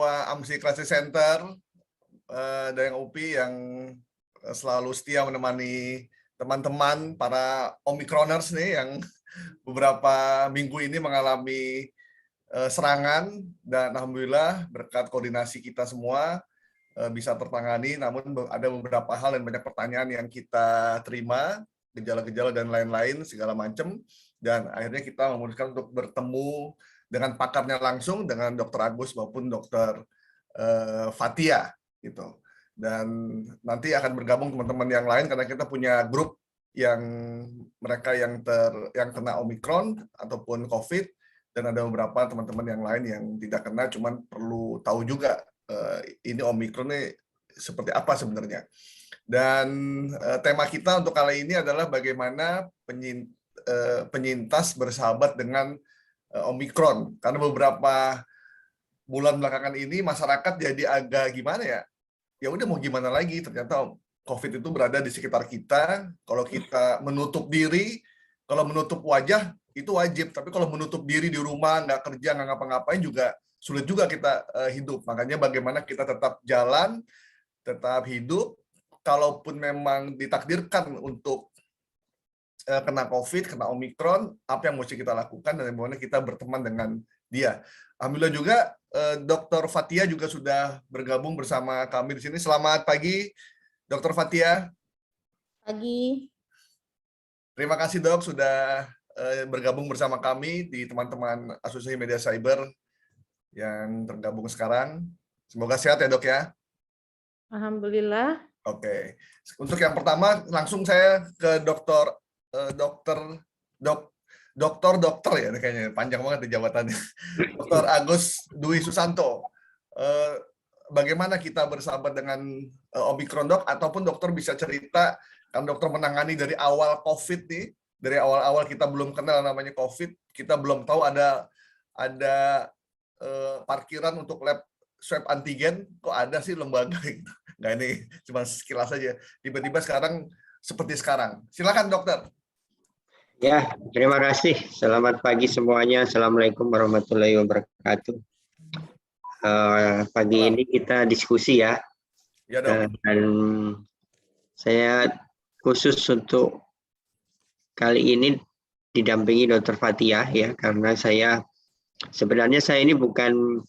AMSI Crisis Center dan UPI yang selalu setia menemani teman-teman para Omikroners nih yang beberapa minggu ini mengalami serangan, dan alhamdulillah berkat koordinasi kita semua bisa tertangani. Namun ada beberapa hal dan banyak pertanyaan yang kita terima, gejala-gejala dan lain-lain segala macam, dan akhirnya kita memutuskan untuk bertemu dengan pakarnya langsung, dengan Dr. Agus maupun Dr. Fathia gitu. Dan nanti akan bergabung teman-teman yang lain karena kita punya grup yang mereka yang kena Omikron ataupun COVID, dan ada beberapa teman-teman yang lain yang tidak kena, cuman perlu tahu juga ini Omikron ini seperti apa sebenarnya. Dan tema kita untuk kali ini adalah bagaimana penyintas bersahabat dengan Omikron, karena beberapa bulan belakangan ini masyarakat jadi agak gimana ya, ya udah mau gimana lagi, ternyata COVID itu berada di sekitar kita. Kalau kita menutup diri, kalau menutup wajah itu wajib, tapi kalau menutup diri di rumah, nggak kerja, nggak ngapa-ngapain juga sulit juga kita hidup. Makanya bagaimana kita tetap jalan, tetap hidup, kalaupun memang ditakdirkan untuk kena COVID, kena Omikron, apa yang mesti kita lakukan dan bagaimana kita berteman dengan dia. Alhamdulillah juga Dr. Fathia juga sudah bergabung bersama kami di sini. Selamat pagi, Dr. Fathia. Pagi. Terima kasih Dok sudah bergabung bersama kami di teman-teman Asosiasi Media Cyber yang tergabung sekarang. Semoga sehat ya Dok ya. Alhamdulillah. Oke. Untuk yang pertama langsung saya ke dokter ya, kayaknya panjang banget di jabatannya. Dr. Agus Dwi Susanto. Bagaimana kita bersahabat dengan Omikron Dok? Ataupun dokter bisa cerita, kan dokter menangani dari awal COVID nih, dari awal-awal kita belum kenal namanya COVID, kita belum tahu ada parkiran untuk lab swab antigen, kok ada sih lembaga gitu. Nggak, ini cuma sekilas saja. Tiba-tiba sekarang seperti sekarang. Silakan dokter. Ya, terima kasih. Selamat pagi semuanya. Assalamualaikum warahmatullahi wabarakatuh. Pagi ini kita diskusi ya. Ya, Dok. Dan saya khusus untuk kali ini didampingi Dr. Fathia ya, karena sebenarnya saya ini bukan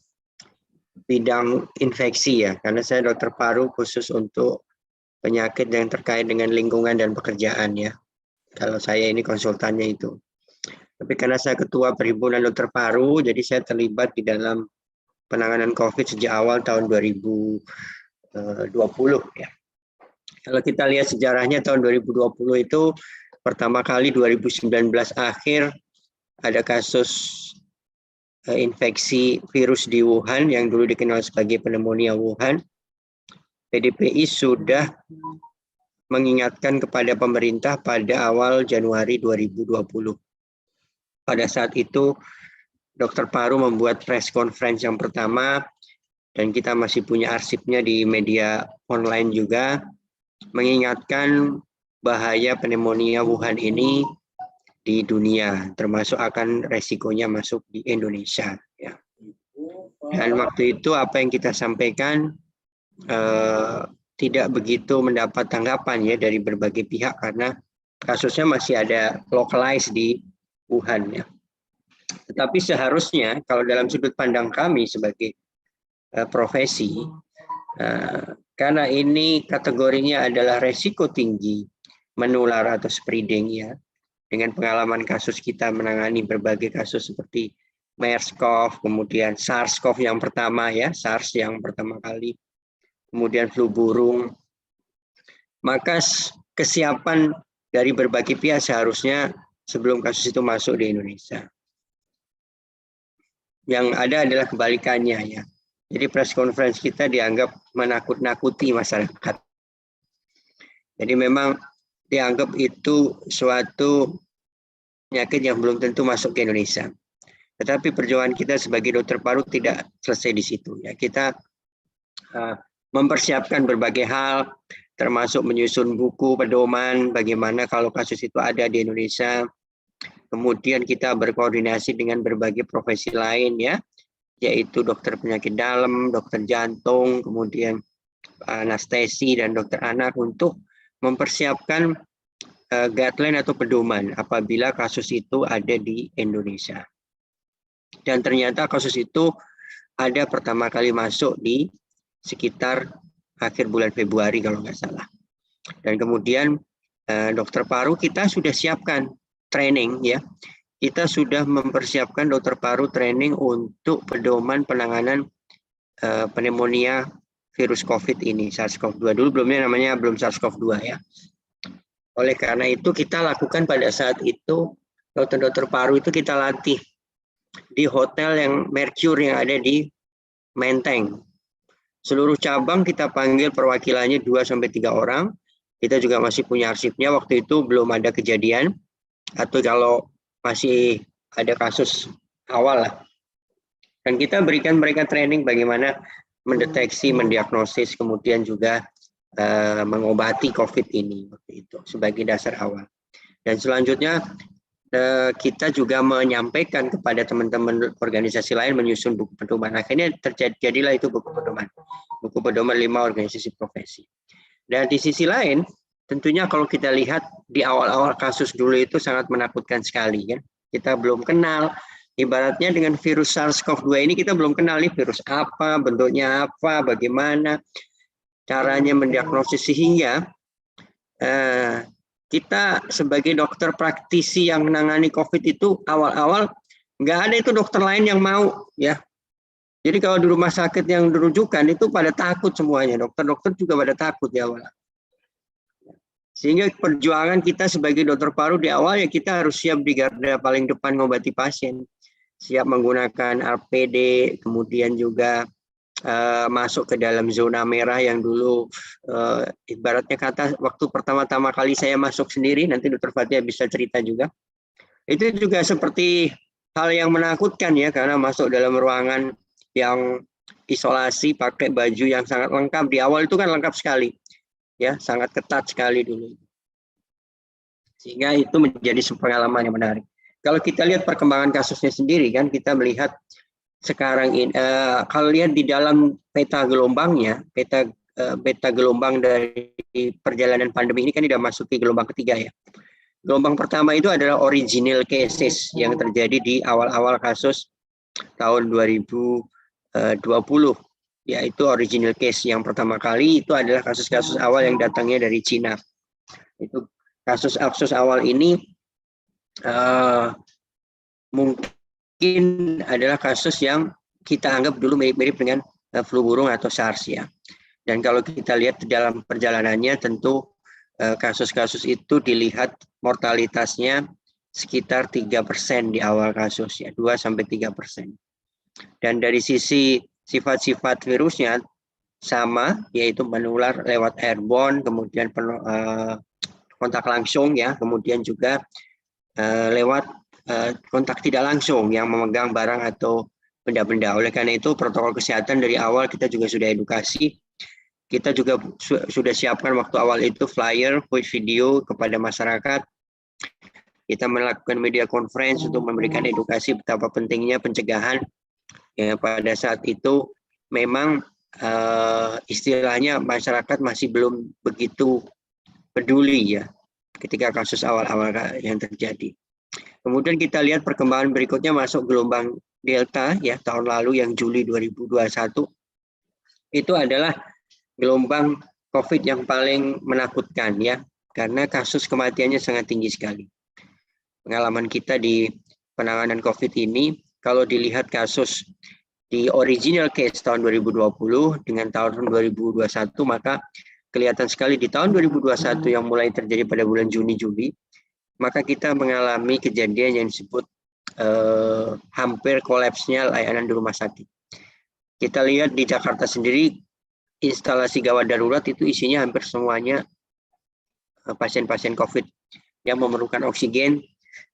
bidang infeksi ya, karena saya dokter paru khusus untuk penyakit yang terkait dengan lingkungan dan pekerjaan ya. Kalau saya ini konsultannya itu. Tapi karena saya ketua Perhimpunan Dokter Paru, jadi saya terlibat di dalam penanganan COVID sejak awal tahun 2020 ya. Kalau kita lihat sejarahnya tahun 2020 itu pertama kali 2019 akhir ada kasus infeksi virus di Wuhan yang dulu dikenal sebagai pneumonia Wuhan. PDPI sudah mengingatkan kepada pemerintah pada awal Januari 2020. Pada saat itu, Dokter Paru membuat press conference yang pertama, dan kita masih punya arsipnya di media online juga, mengingatkan bahaya pneumonia Wuhan ini di dunia, termasuk akan resikonya masuk di Indonesia. Ya. Dan waktu itu apa yang kita sampaikan, tidak begitu mendapat tanggapan ya dari berbagai pihak karena kasusnya masih ada localized di Wuhan ya. Tetapi seharusnya kalau dalam sudut pandang kami sebagai profesi, karena ini kategorinya adalah resiko tinggi menular atau spreading ya, dengan pengalaman kasus kita menangani berbagai kasus seperti MERS-CoV, kemudian SARS-CoV yang pertama ya, SARS yang pertama kali, kemudian flu burung, maka kesiapan dari berbagai pihak seharusnya sebelum kasus itu masuk di Indonesia. Yang ada adalah kebalikannya ya. Jadi press conference kita dianggap menakut-nakuti masyarakat. Jadi memang dianggap itu suatu penyakit yang belum tentu masuk ke Indonesia. Tetapi perjuangan kita sebagai dokter paru tidak selesai di situ ya. Kita mempersiapkan berbagai hal, termasuk menyusun buku pedoman bagaimana kalau kasus itu ada di Indonesia. Kemudian kita berkoordinasi dengan berbagai profesi lain ya, yaitu dokter penyakit dalam, dokter jantung, kemudian anestesi dan dokter anak untuk mempersiapkan guideline atau pedoman apabila kasus itu ada di Indonesia. Dan ternyata kasus itu ada pertama kali masuk di sekitar akhir bulan Februari kalau nggak salah. Dan kemudian dokter paru kita sudah siapkan training ya. Kita sudah mempersiapkan dokter paru training untuk pedoman penanganan pneumonia virus COVID ini, SARS-CoV-2. Dulu belum SARS-CoV-2 ya. Oleh karena itu kita lakukan pada saat itu, dokter-dokter paru itu kita latih di hotel yang Mercure yang ada di Menteng. Seluruh cabang kita panggil perwakilannya 2-3 orang. Kita juga masih punya arsipnya, waktu itu belum ada kejadian, atau kalau masih ada kasus awal lah. Dan kita berikan mereka training bagaimana mendeteksi, mendiagnosis, kemudian juga mengobati COVID ini waktu itu sebagai dasar awal. Dan selanjutnya kita juga menyampaikan kepada teman-teman organisasi lain menyusun buku pedoman. Akhirnya terjadilah itu buku pedoman 5 organisasi profesi. Dan di sisi lain, tentunya kalau kita lihat di awal-awal kasus dulu itu sangat menakutkan sekali kan. Kita belum kenal. Ibaratnya dengan virus SARS-CoV-2 ini kita belum kenal nih virus apa, bentuknya apa, bagaimana caranya mendiagnosis, sehingga kita sebagai dokter praktisi yang menangani COVID itu awal-awal nggak ada itu dokter lain yang mau ya. Jadi kalau di rumah sakit yang dirujukan itu pada takut semuanya, dokter-dokter juga pada takut di awal. Sehingga perjuangan kita sebagai dokter paru di awal ya kita harus siap di garda paling depan mengobati pasien. Siap menggunakan APD, kemudian juga masuk ke dalam zona merah yang dulu ibaratnya kata waktu pertama-tama kali saya masuk sendiri, nanti Dr. Fathia bisa cerita juga. Itu juga seperti hal yang menakutkan ya, karena masuk dalam ruangan yang isolasi pakai baju yang sangat lengkap. Di awal itu kan lengkap sekali, ya sangat ketat sekali dulu. Sehingga itu menjadi pengalaman yang menarik. Kalau kita lihat perkembangan kasusnya sendiri kan, kita melihat sekarang ini kalau lihat di dalam peta gelombangnya, peta gelombang dari perjalanan pandemi ini kan sudah masuk ke gelombang ketiga ya. Gelombang pertama itu adalah original cases yang terjadi di awal-awal kasus tahun 2020, yaitu original case yang pertama kali itu adalah kasus-kasus awal yang datangnya dari Cina. Itu kasus awal ini mungkin adalah kasus yang kita anggap dulu mirip-mirip dengan flu burung atau SARS ya. Dan kalau kita lihat di dalam perjalanannya tentu kasus-kasus itu dilihat mortalitasnya sekitar 3% di awal kasus ya, 2-3%. Dan dari sisi sifat-sifat virusnya sama, yaitu menular lewat airborne, kemudian kontak langsung ya, kemudian juga lewat kontak tidak langsung yang memegang barang atau benda-benda. Oleh karena itu protokol kesehatan dari awal kita juga sudah edukasi. Kita juga sudah siapkan waktu awal itu flyer, video kepada masyarakat. Kita melakukan media conference untuk memberikan edukasi betapa pentingnya pencegahan. Ya, pada saat itu memang istilahnya masyarakat masih belum begitu peduli ya ketika kasus awal-awal yang terjadi. Kemudian kita lihat perkembangan berikutnya masuk gelombang Delta ya tahun lalu yang Juli 2021. Itu adalah gelombang COVID yang paling menakutkan ya, karena kasus kematiannya sangat tinggi sekali. Pengalaman kita di penanganan COVID ini, kalau dilihat kasus di original case tahun 2020 dengan tahun 2021, maka kelihatan sekali di tahun 2021 yang mulai terjadi pada bulan Juni-Juli, maka kita mengalami kejadian yang disebut hampir kolapsnya layanan di rumah sakit. Kita lihat di Jakarta sendiri, instalasi gawat darurat itu isinya hampir semuanya pasien-pasien COVID yang memerlukan oksigen.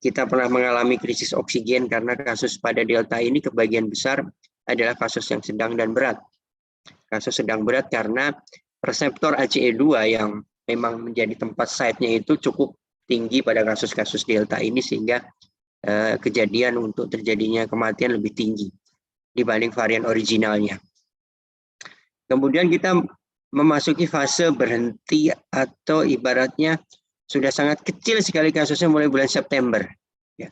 Kita pernah mengalami krisis oksigen karena kasus pada Delta ini kebagian besar adalah kasus yang sedang dan berat. Kasus sedang berat karena reseptor ACE2 yang memang menjadi tempat site-nya itu cukup tinggi pada kasus-kasus Delta ini, sehingga kejadian untuk terjadinya kematian lebih tinggi dibanding varian originalnya. Kemudian kita memasuki fase berhenti atau ibaratnya sudah sangat kecil sekali kasusnya mulai bulan September. Ya.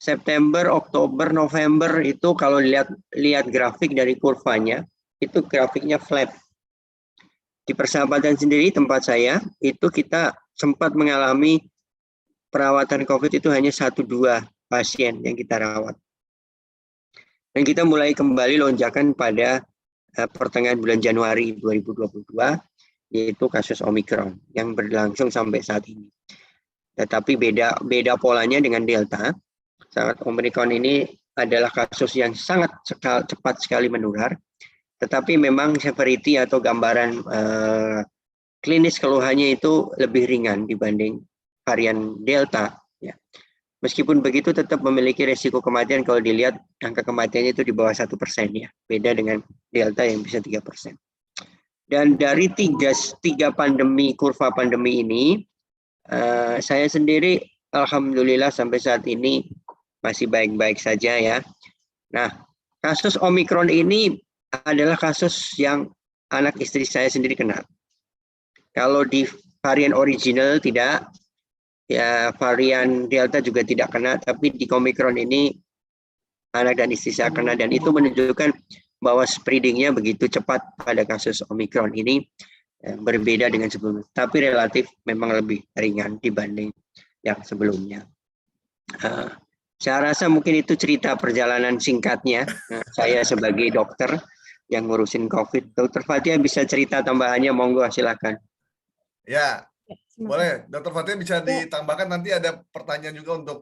September, Oktober, November itu kalau lihat grafik dari kurvanya, itu grafiknya flat. Di persahabatan sendiri tempat saya, itu kita sempat mengalami perawatan COVID itu hanya 1-2 pasien yang kita rawat. Dan kita mulai kembali lonjakan pada pertengahan bulan Januari 2022, yaitu kasus Omicron yang berlangsung sampai saat ini. Tetapi beda polanya dengan Delta. Saat Omicron ini adalah kasus yang sangat cepat sekali menular, tetapi memang severity atau gambaran klinis keluhannya itu lebih ringan dibanding varian Delta. Ya. Meskipun begitu tetap memiliki resiko kematian kalau dilihat angka kematiannya itu di bawah 1% ya, beda dengan Delta yang bisa 3%. Dan dari tiga pandemi, kurva pandemi ini, saya sendiri alhamdulillah sampai saat ini masih baik-baik saja ya. Nah, kasus Omicron ini adalah kasus yang anak istri saya sendiri kena. Kalau di varian original tidak, ya varian Delta juga tidak kena, tapi di Omicron ini anak dan istri saya kena, dan itu menunjukkan bahwa spreadingnya begitu cepat pada kasus Omicron ini, berbeda dengan sebelumnya, tapi relatif memang lebih ringan dibanding yang sebelumnya. Saya rasa mungkin itu cerita perjalanan singkatnya. Saya sebagai dokter yang ngurusin COVID. Dr. Fathia bisa cerita tambahannya, monggo silakan. Ya, boleh. Dr. Fathia bisa ditambahkan, nanti ada pertanyaan juga untuk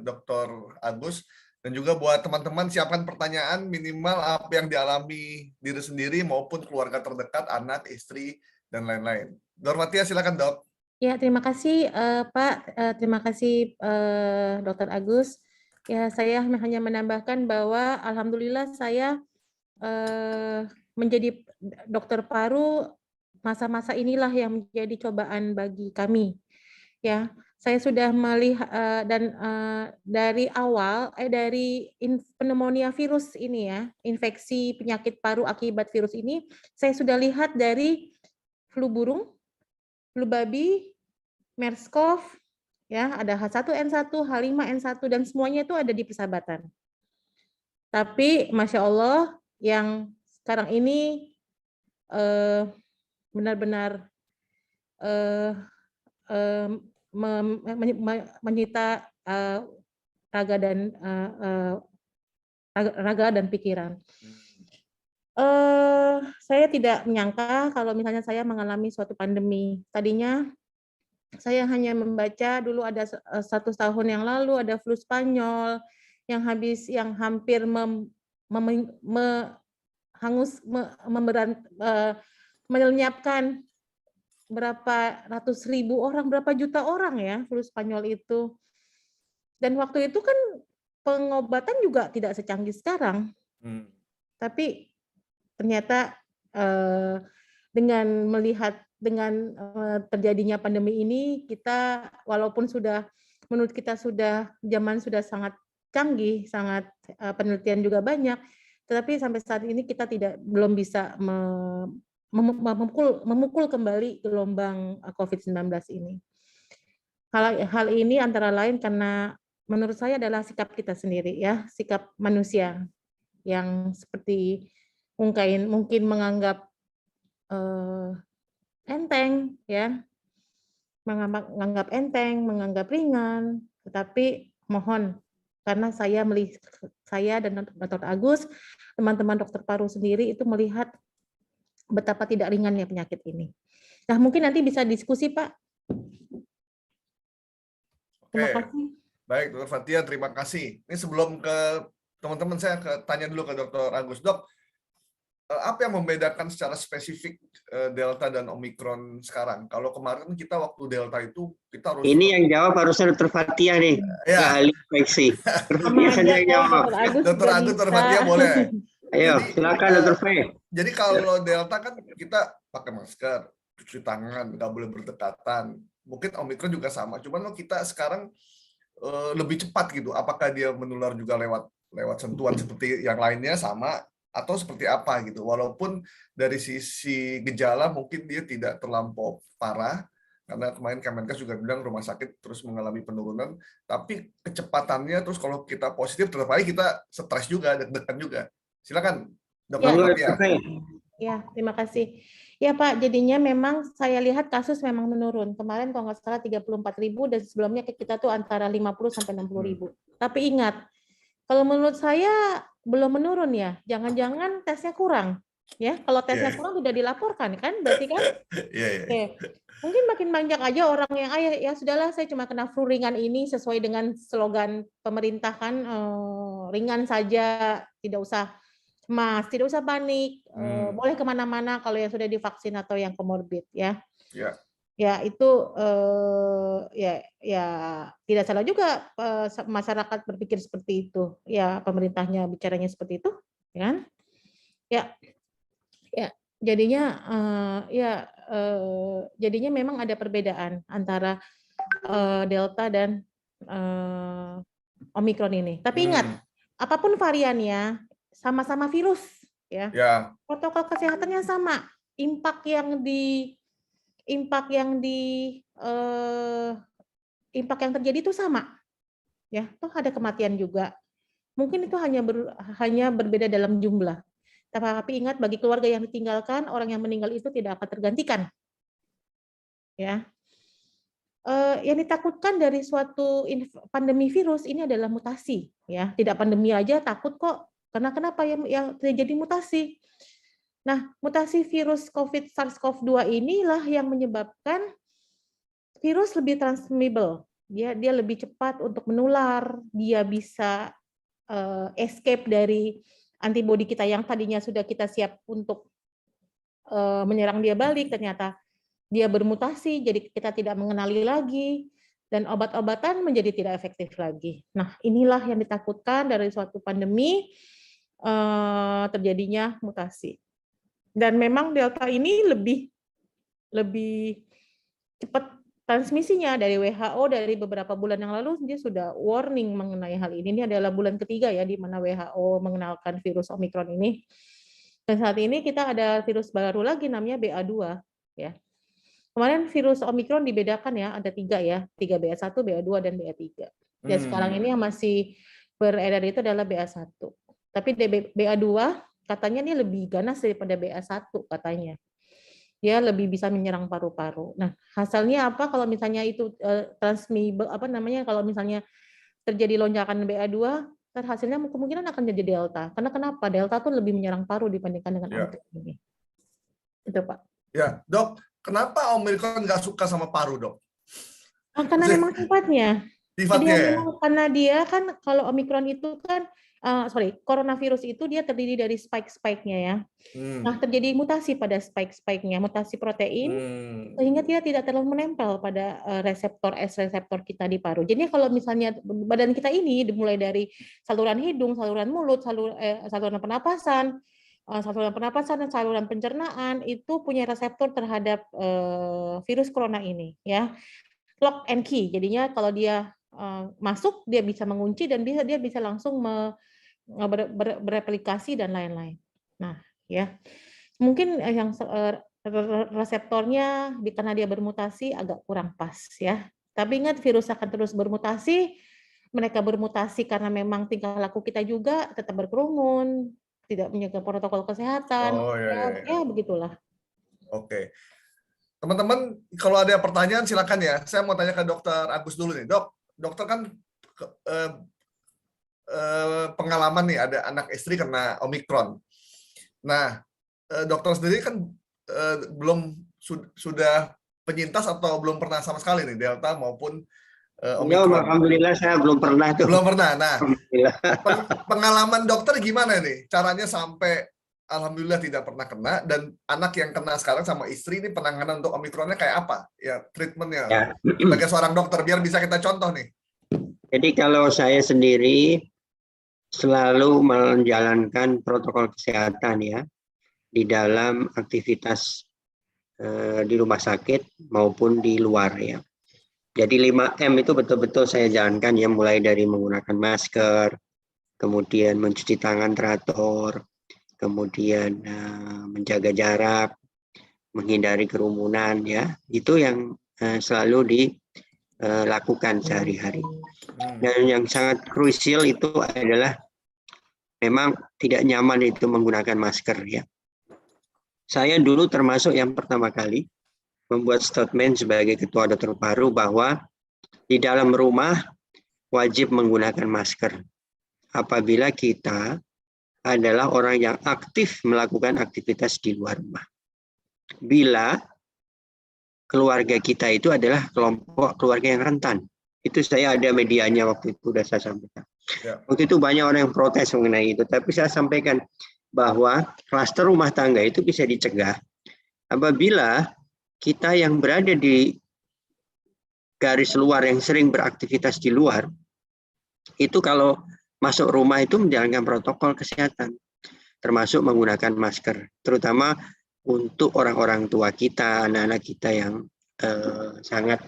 Dr. Agus. Dan juga buat teman-teman siapkan pertanyaan minimal apa yang dialami diri sendiri maupun keluarga terdekat, anak, istri, dan lain-lain. Dr. Fathia silakan, Dok. Ya, terima kasih Pak. Terima kasih Dr. Agus. Ya, saya hanya menambahkan bahwa alhamdulillah saya menjadi dokter paru, masa-masa inilah yang menjadi cobaan bagi kami. Ya, saya sudah melihat dan dari awal dari pneumonia virus ini ya, infeksi penyakit paru akibat virus ini, saya sudah lihat dari flu burung, flu babi, MERS-CoV, ya, ada H1N1, H5N1, dan semuanya itu ada di persahabatan. Tapi Masya Allah, yang sekarang ini benar-benar menyita raga dan pikiran. Saya tidak menyangka kalau misalnya saya mengalami suatu pandemi. Tadinya saya hanya membaca dulu ada 1 tahun yang lalu ada flu Spanyol yang hampir melenyapkan berapa ratus ribu orang, berapa juta orang ya flu Spanyol itu. Dan waktu itu kan pengobatan juga tidak secanggih sekarang. Tapi ternyata dengan terjadinya pandemi ini, kita walaupun menurut kita zaman sudah sangat canggih, sangat penelitian juga banyak, tetapi sampai saat ini kita belum bisa memukul kembali gelombang COVID-19 ini. Hal ini antara lain karena menurut saya adalah sikap kita sendiri ya, sikap manusia yang seperti mungkin menganggap enteng ya, menganggap enteng, menganggap ringan, tetapi mohon karena saya dan Dr. Agus, teman-teman dokter paru sendiri itu melihat betapa tidak ringannya penyakit ini. Nah, mungkin nanti bisa diskusi, Pak. Terima kasih. Baik, Dr. Fathia, terima kasih. Ini sebelum ke teman-teman, saya tanya dulu ke Dr. Agus. Dok, apa yang membedakan secara spesifik Delta dan Omicron sekarang? Kalau kemarin kita waktu Delta itu kita harus... Ini yang jawab harusnya Dr. Fathia nih, ahli infeksi. Dr. Agus, Dr. Fathia boleh. Ayo, silakan Dr. Fathia. Jadi kalau Delta kan kita pakai masker, cuci tangan, nggak boleh berdekatan. Mungkin Omicron juga sama, cuman kita sekarang lebih cepat gitu. Apakah dia menular juga lewat lewat sentuhan seperti yang lainnya sama atau seperti apa gitu. Walaupun dari sisi gejala mungkin dia tidak terlampau parah, karena kemarin Kemenkes juga bilang rumah sakit terus mengalami penurunan, tapi kecepatannya terus kalau kita positif tetap aja kita stres juga, deg-degan juga. Silakan, Dokter Ya. Fathia. Ya, terima kasih. Ya Pak, jadinya memang saya lihat kasus memang menurun. Kemarin kalau nggak salah 34.000 dan sebelumnya kita tuh antara 50 sampai 60.000. Tapi ingat, kalau menurut saya belum menurun ya. Jangan-jangan tesnya kurang. Ya, kalau tesnya kurang sudah dilaporkan kan, berarti kan? Oke. Mungkin makin banyak aja orang yang ya sudahlah saya cuma kena flu ringan ini sesuai dengan slogan pemerintah kan, ringan saja, tidak usah cemas, tidak usah panik, boleh kemana-mana kalau yang sudah divaksin atau yang komorbid ya. Ya itu ya tidak salah juga masyarakat berpikir seperti itu. Ya pemerintahnya bicaranya seperti itu, ya kan? Ya jadinya jadinya memang ada perbedaan antara Delta dan Omikron ini. Tapi ingat, apapun variannya sama-sama virus ya. Protokol kesehatannya sama. Impact yang terjadi itu sama. Ya, toh ada kematian juga. Mungkin itu hanya berbeda dalam jumlah. Tapi ingat, bagi keluarga yang ditinggalkan, orang yang meninggal itu tidak akan tergantikan. Ya. Yang ditakutkan dari suatu pandemi virus ini adalah mutasi, ya. Tidak pandemi aja takut kok. Karena kenapa yang terjadi mutasi? Nah, mutasi virus COVID SARS-CoV-2 inilah yang menyebabkan virus lebih transmissible. Dia lebih cepat untuk menular. Dia bisa escape dari antibodi kita yang tadinya sudah kita siap untuk menyerang dia balik, ternyata dia bermutasi, jadi kita tidak mengenali lagi, dan obat-obatan menjadi tidak efektif lagi. Nah, inilah yang ditakutkan dari suatu pandemi, terjadinya mutasi. Dan memang Delta ini lebih cepat transmisinya. Dari WHO dari beberapa bulan yang lalu dia sudah warning mengenai hal ini. Ini adalah bulan ketiga ya di mana WHO mengenalkan virus Omikron ini. Dan saat ini kita ada virus baru lagi namanya BA2 ya. Kemarin virus Omikron dibedakan ya, ada 3 ya, 3 BA1, BA2 dan BA3. Dan sekarang ini yang masih beredar itu adalah BA1. Tapi BA2 katanya ini lebih ganas daripada BA1 katanya. Dia lebih bisa menyerang paru-paru. Nah, hasilnya apa kalau misalnya itu transmissible kalau misalnya terjadi lonjakan BA2, hasilnya kemungkinan akan jadi Delta. Karena kenapa? Delta tuh lebih menyerang paru dibandingkan dengan Omikron ini. Itu, Pak. Ya, Dok, kenapa Omikron nggak suka sama paru, Dok? Karena memang sifatnya. Karena dia kan kalau Omikron itu kan coronavirus itu dia terdiri dari spike-nya ya. Nah, terjadi mutasi pada spike-nya, mutasi protein, sehingga dia tidak terlalu menempel pada reseptor S-reseptor kita di paru. Jadi kalau misalnya badan kita ini dimulai dari saluran hidung, saluran mulut, saluran pernapasan, dan saluran pencernaan itu punya reseptor terhadap virus corona ini, ya. Lock and key. Jadinya kalau dia masuk, dia bisa mengunci dan dia bisa langsung bereplikasi dan lain-lain. Nah, ya mungkin yang reseptornya karena dia bermutasi agak kurang pas ya. Tapi ingat virus akan terus bermutasi. Mereka bermutasi karena memang tingkah laku kita juga tetap berkerumun, tidak menjaga protokol kesehatan. Ya begitulah. Oke. Teman-teman, kalau ada pertanyaan silakan ya. Saya mau tanya ke Dokter Agus dulu nih. Dokter kan pengalaman nih, ada anak istri kena Omikron. Nah, dokter sendiri kan sudah penyintas atau belum pernah sama sekali nih Delta maupun Omikron? Alhamdulillah saya belum pernah tuh. Belum pernah. Nah, pengalaman dokter gimana nih? Caranya sampai alhamdulillah tidak pernah kena, dan anak yang kena sekarang sama istri ini penanganan untuk Omikronnya kayak apa? Ya, treatmentnya ya. Sebagai seorang dokter biar bisa kita contoh nih. Jadi kalau saya sendiri selalu menjalankan protokol kesehatan ya di dalam aktivitas di rumah sakit maupun di luar ya. Jadi 5M itu betul-betul saya jalankan ya, mulai dari menggunakan masker, kemudian mencuci tangan teratur, kemudian menjaga jarak, menghindari kerumunan, ya itu yang selalu dilakukan sehari-hari. Dan yang sangat krusial itu adalah memang tidak nyaman itu menggunakan masker, ya. Saya dulu termasuk yang pertama kali membuat statement sebagai ketua dokter paru bahwa di dalam rumah wajib menggunakan masker apabila kita adalah orang yang aktif melakukan aktivitas di luar rumah. Bila keluarga kita itu adalah kelompok keluarga yang rentan. Itu saya ada medianya waktu itu sudah saya sampaikan. Ya. Waktu itu banyak orang yang protes mengenai itu, tapi saya sampaikan bahwa klaster rumah tangga itu bisa dicegah apabila kita yang berada di garis luar yang sering beraktivitas di luar, itu kalau masuk rumah itu menjalankan protokol kesehatan, termasuk menggunakan masker, terutama untuk orang-orang tua kita, anak-anak kita yang sangat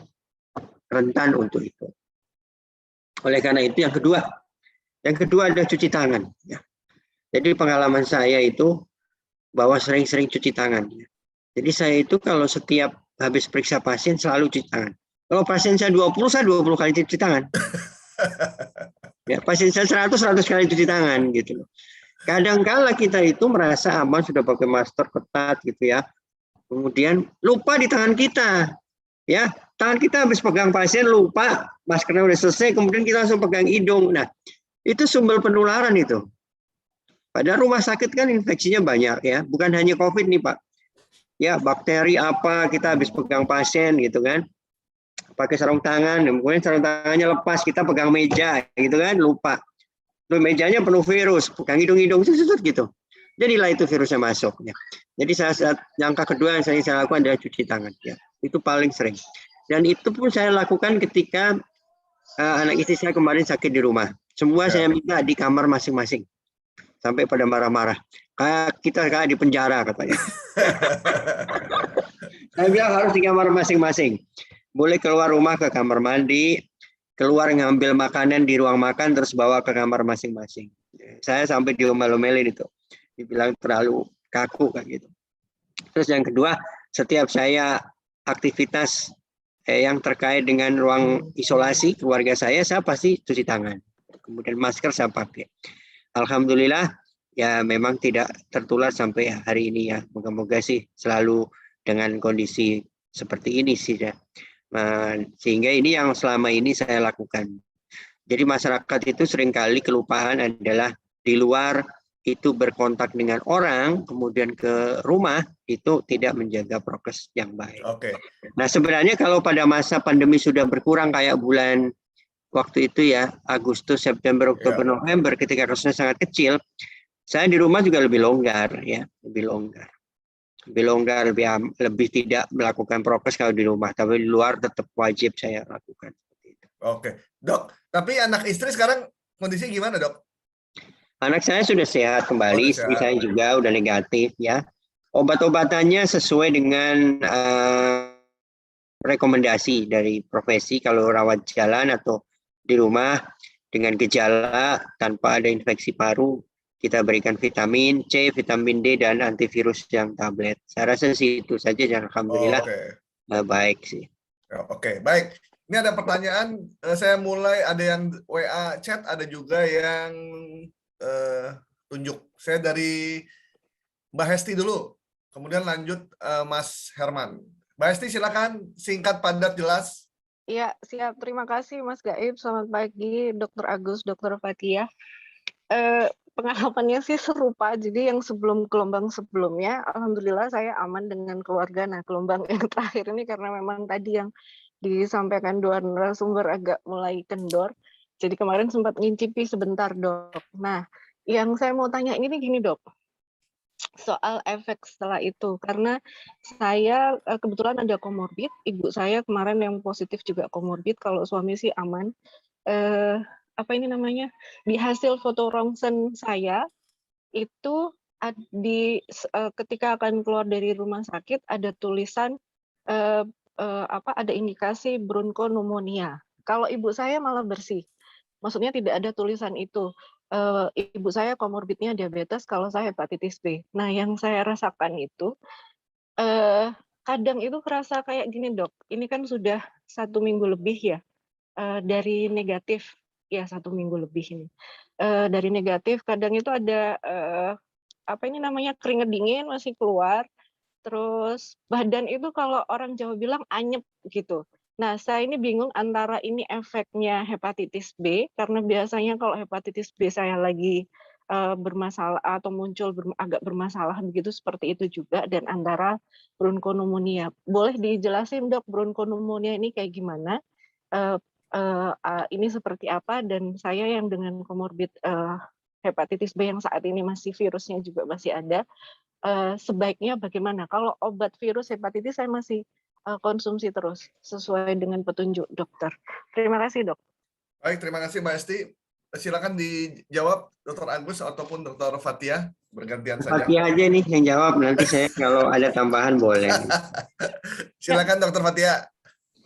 rentan untuk itu. Oleh karena itu yang kedua adalah cuci tangan. Ya. Jadi pengalaman saya itu bahwa sering-sering cuci tangan. Ya. Jadi saya itu kalau setiap habis periksa pasien selalu cuci tangan. Kalau pasien saya 20 kali cuci tangan. Ya, pasien saya 100 kali cuci tangan gitu loh. Kadang-kala kita itu merasa aman sudah pakai masker ketat gitu ya. Kemudian lupa di tangan kita. Ya, tangan kita habis pegang pasien lupa maskernya udah selesai, kemudian kita langsung pegang hidung. Nah, itu sumber penularan itu. Pada rumah sakit kan infeksinya banyak ya, bukan hanya COVID nih Pak. Ya, bakteri apa kita habis pegang pasien gitu kan. Pakai sarung tangan, kemudian sarung tangannya lepas, kita pegang meja gitu kan, lupa. Tuh mejanya penuh virus, pegang hidung-hidung gitu. Jadilah itu virusnya masuk ya. Jadi langkah kedua yang saya lakukan adalah cuci tangan ya. Itu paling sering. Dan itu pun saya lakukan ketika anak istri saya kemarin sakit di rumah. Semua saya minta di kamar masing-masing. Sampai pada marah-marah. Kita kayak di penjara katanya. Saya bilang harus di kamar masing-masing. Boleh keluar rumah ke kamar mandi, keluar ngambil makanan di ruang makan, terus bawa ke kamar masing-masing. Saya sampai diomel-omelin itu. Dibilang terlalu kaku kayak gitu. Terus yang kedua, setiap saya aktivitas yang terkait dengan ruang isolasi keluarga saya pasti cuci tangan. Kemudian masker saya pakai. Alhamdulillah ya memang tidak tertular sampai hari ini ya. Moga-moga sih selalu dengan kondisi seperti ini sih ya. Sehingga ini yang selama ini saya lakukan. Jadi masyarakat itu seringkali kelupaan adalah di luar itu berkontak dengan orang, kemudian ke rumah, itu tidak menjaga prokes yang baik. Oke. Nah sebenarnya kalau pada masa pandemi sudah berkurang kayak bulan waktu itu ya, Agustus, September, Oktober, November, ketika kasusnya sangat kecil, saya di rumah juga lebih longgar ya, lebih longgar, lebih tidak melakukan prokes kalau di rumah, tapi di luar tetap wajib saya lakukan. Oke, Dok. Tapi anak istri sekarang kondisinya gimana, Dok? Anak saya sudah sehat kembali, istri saya juga udah negatif ya. Obat-obatannya sesuai dengan rekomendasi dari profesi, kalau rawat jalan atau di rumah dengan gejala tanpa ada infeksi paru, kita berikan vitamin C, vitamin D, dan antivirus yang tablet. Saya rasa sih itu saja, dan alhamdulillah baik sih. Oke, baik. Ini ada pertanyaan, saya mulai ada yang WA chat, ada juga yang tunjuk. Saya dari Mbak Hesti dulu, kemudian lanjut Mas Herman. Mbak Hesti silakan, singkat, padat, jelas. Iya, siap. Terima kasih Mas Gaib. Selamat pagi Dr. Agus, Dr. Fathia. Pengalamannya sih serupa. Jadi yang sebelum gelombang sebelumnya, alhamdulillah saya aman dengan keluarga. Nah, gelombang yang terakhir ini karena memang tadi yang disampaikan dua narasumber agak mulai kendor. Jadi kemarin sempat ngincipi sebentar, Dok. Nah, yang saya mau tanya ini gini, Dok. Soal efek setelah itu, karena saya kebetulan ada komorbid, ibu saya kemarin yang positif juga komorbid, kalau suami sih aman. Apa ini namanya, di hasil foto ronsen saya itu ketika akan keluar dari rumah sakit ada tulisan ada indikasi bronkonumonia. Kalau ibu saya malah bersih, maksudnya tidak ada tulisan itu. ibu saya komorbidnya diabetes, kalau saya hepatitis B. Nah, yang saya rasakan itu kadang itu kerasa kayak gini, Dok, ini kan sudah 1 minggu lebih ya, dari negatif, ya 1 minggu lebih ini. Dari negatif kadang itu ada, apa ini namanya, keringat dingin masih keluar, terus badan itu kalau orang Jawa bilang anyep gitu. Nah, saya ini bingung antara ini efeknya hepatitis B, karena biasanya kalau hepatitis B saya lagi bermasalah atau muncul agak bermasalah begitu, seperti itu juga, dan antara bronkonumonia. Boleh dijelasin, Dok, bronkonumonia ini kayak gimana? Ini seperti apa, dan saya yang dengan komorbid hepatitis B yang saat ini masih virusnya juga masih ada, sebaiknya bagaimana? Kalau obat virus hepatitis saya masih konsumsi terus sesuai dengan petunjuk dokter. Terima kasih, Dok. Baik, terima kasih Mbak Esti. Silakan dijawab Dr. Agus ataupun Dr. Fathia, bergantian saja. Fathia aja nih yang jawab, nanti saya kalau ada tambahan boleh. Silakan Dr. Fathia.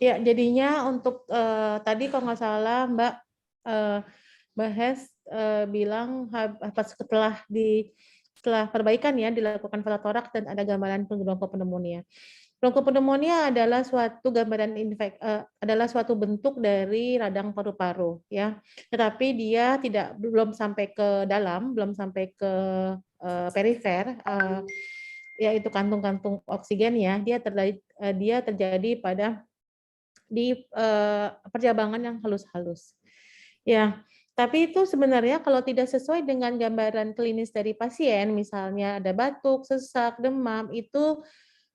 Ya, jadinya untuk tadi kalau nggak salah Mbak Hes bilang setelah perbaikan ya dilakukan velotoraks dan ada gambaran bronkopneumonia. Bronkopneumonia adalah suatu gambaran adalah suatu bentuk dari radang paru-paru ya. Tetapi dia belum sampai ke dalam, belum sampai ke perifer, yaitu kantung-kantung oksigen ya. Dia terjadi pada di perjabangan yang halus-halus. Ya, tapi itu sebenarnya kalau tidak sesuai dengan gambaran klinis dari pasien, misalnya ada batuk, sesak, demam, itu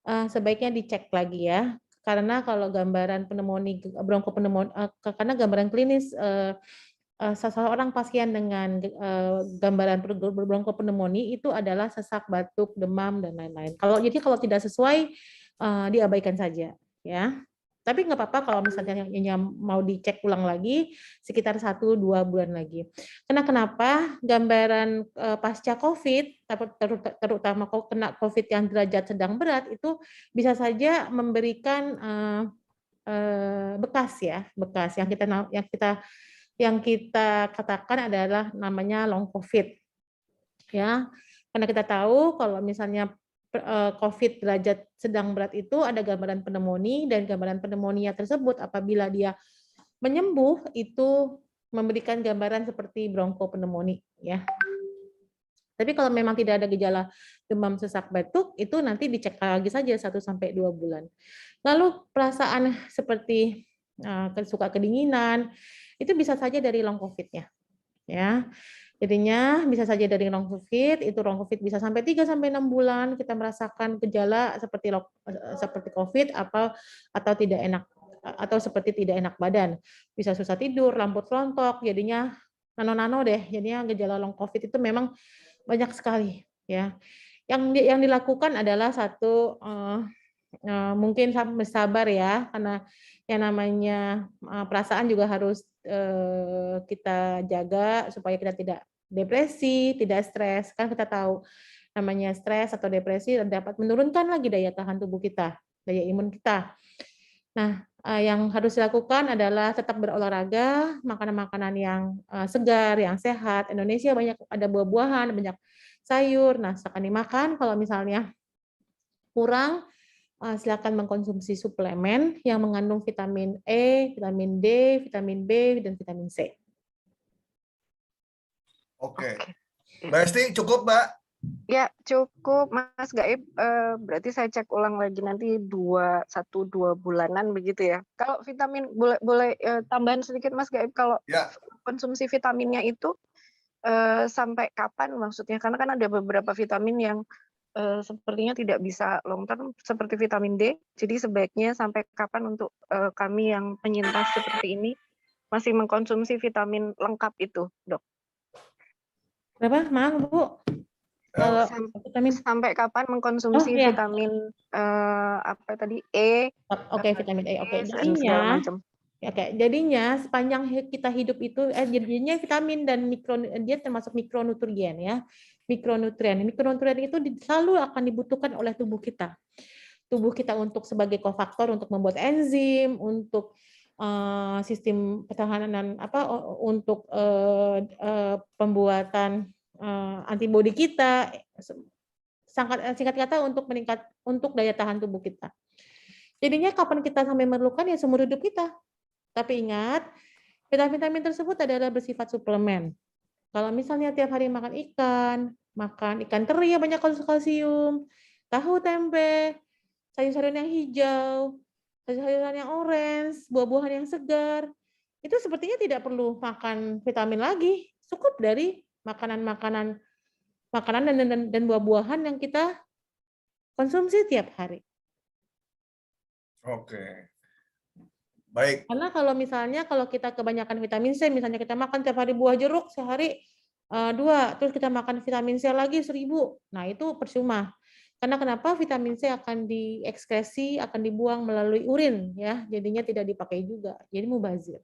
sebaiknya dicek lagi ya. Karena kalau gambaran bronkopneumonia, karena gambaran klinis seseorang pasien dengan gambaran bronkopneumonia itu adalah sesak, batuk, demam, dan lain-lain. Jadi kalau tidak sesuai, diabaikan saja ya. Tapi nggak apa-apa kalau misalnya yang mau dicek ulang lagi sekitar 1-2 bulan lagi. Kenapa? Gambaran pasca COVID, terutama kena COVID yang derajat sedang berat, itu bisa saja memberikan bekas yang kita katakan adalah namanya long COVID. Ya, karena kita tahu kalau misalnya COVID derajat sedang berat itu ada gambaran pneumonia, dan gambaran pneumonia tersebut apabila dia menyembuh itu memberikan gambaran seperti bronkopneumonia ya. Tapi kalau memang tidak ada gejala demam, sesak, batuk, itu nanti dicek lagi saja 1-2 bulan. Lalu perasaan seperti suka kedinginan itu bisa saja dari long COVID-nya ya. Jadinya bisa saja dari long COVID, itu long COVID bisa sampai 3-6 bulan kita merasakan gejala seperti COVID atau tidak enak, atau seperti tidak enak badan. Bisa susah tidur, rambut rontok, jadinya nano-nano deh. Jadinya gejala long COVID itu memang banyak sekali ya. Yang dilakukan adalah satu mungkin sabar ya, karena yang namanya perasaan juga harus kita jaga supaya kita tidak depresi, tidak stres. Kan kita tahu namanya stres atau depresi dapat menurunkan lagi daya tahan tubuh kita, daya imun kita. Nah, yang harus dilakukan adalah tetap berolahraga, makanan-makanan yang segar, yang sehat. Indonesia banyak ada buah-buahan, banyak sayur. Nah, sekali makan, kalau misalnya kurang, silakan mengkonsumsi suplemen yang mengandung vitamin E, vitamin D, vitamin B, dan vitamin C. Oke. Mbak Esti, cukup, Mbak? Ya, cukup, Mas Gaib. Berarti saya cek ulang lagi nanti 1-2 bulanan begitu ya. Kalau vitamin, boleh tambahan sedikit, Mas Gaib, kalau ya, konsumsi vitaminnya itu sampai kapan maksudnya? Karena kan ada beberapa vitamin yang sepertinya tidak bisa long term, seperti vitamin D. Jadi sebaiknya sampai kapan untuk kami yang penyintas seperti ini masih mengkonsumsi vitamin lengkap itu, Dok? Berapa, Mang, Bu? Kalau vitamin sampai kapan mengkonsumsi vitamin apa tadi, E? Oke, vitamin E. Oke, jadinya jadinya sepanjang kita hidup itu jadinya vitamin dan dia termasuk mikronutrien ya. Mikronutrien itu selalu akan dibutuhkan oleh tubuh kita. Tubuh kita untuk sebagai kofaktor untuk membuat enzim, untuk sistem pertahanan untuk pembuatan antibodi kita, singkat kata untuk daya tahan tubuh kita. Jadinya kapan kita sampai memerlukan ya seumur hidup kita. Tapi ingat, vitamin-vitamin tersebut adalah bersifat suplemen. Kalau misalnya tiap hari makan ikan teri yang banyak kalsium, tahu tempe, sayur-sayuran yang hijau, sayur-sayuran yang orange, buah-buahan yang segar, itu sepertinya tidak perlu makan vitamin lagi. Cukup dari makanan dan buah-buahan yang kita konsumsi tiap hari. Oke. Baik. Karena kalau kita kebanyakan vitamin C, misalnya kita makan tiap hari buah jeruk sehari 2, terus kita makan vitamin C lagi 1000. Nah, itu percuma. Karena kenapa? Vitamin C akan diekskresi, akan dibuang melalui urin ya. Jadinya tidak dipakai juga. Jadi mubazir.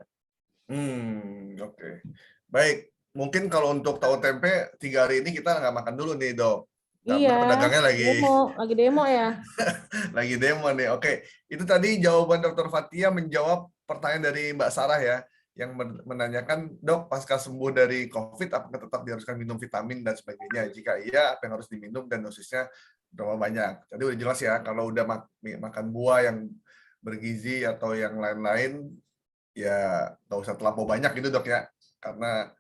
Oke. Baik. Mungkin kalau untuk tahu tempe 3 hari ini kita nggak makan dulu nih, Dok. Karena Iya. pedagangnya lagi demo ya. lagi demo nih. Oke. Itu tadi jawaban Dr. Fathia menjawab pertanyaan dari Mbak Sarah ya, yang menanyakan, Dok, pasca sembuh dari COVID, apakah tetap diharuskan minum vitamin dan sebagainya? Jika iya, apa yang harus diminum dan dosisnya berapa banyak? Tadi udah jelas ya, kalau udah makan buah yang bergizi atau yang lain-lain, ya nggak usah terlampau banyak gitu, Dok ya, karena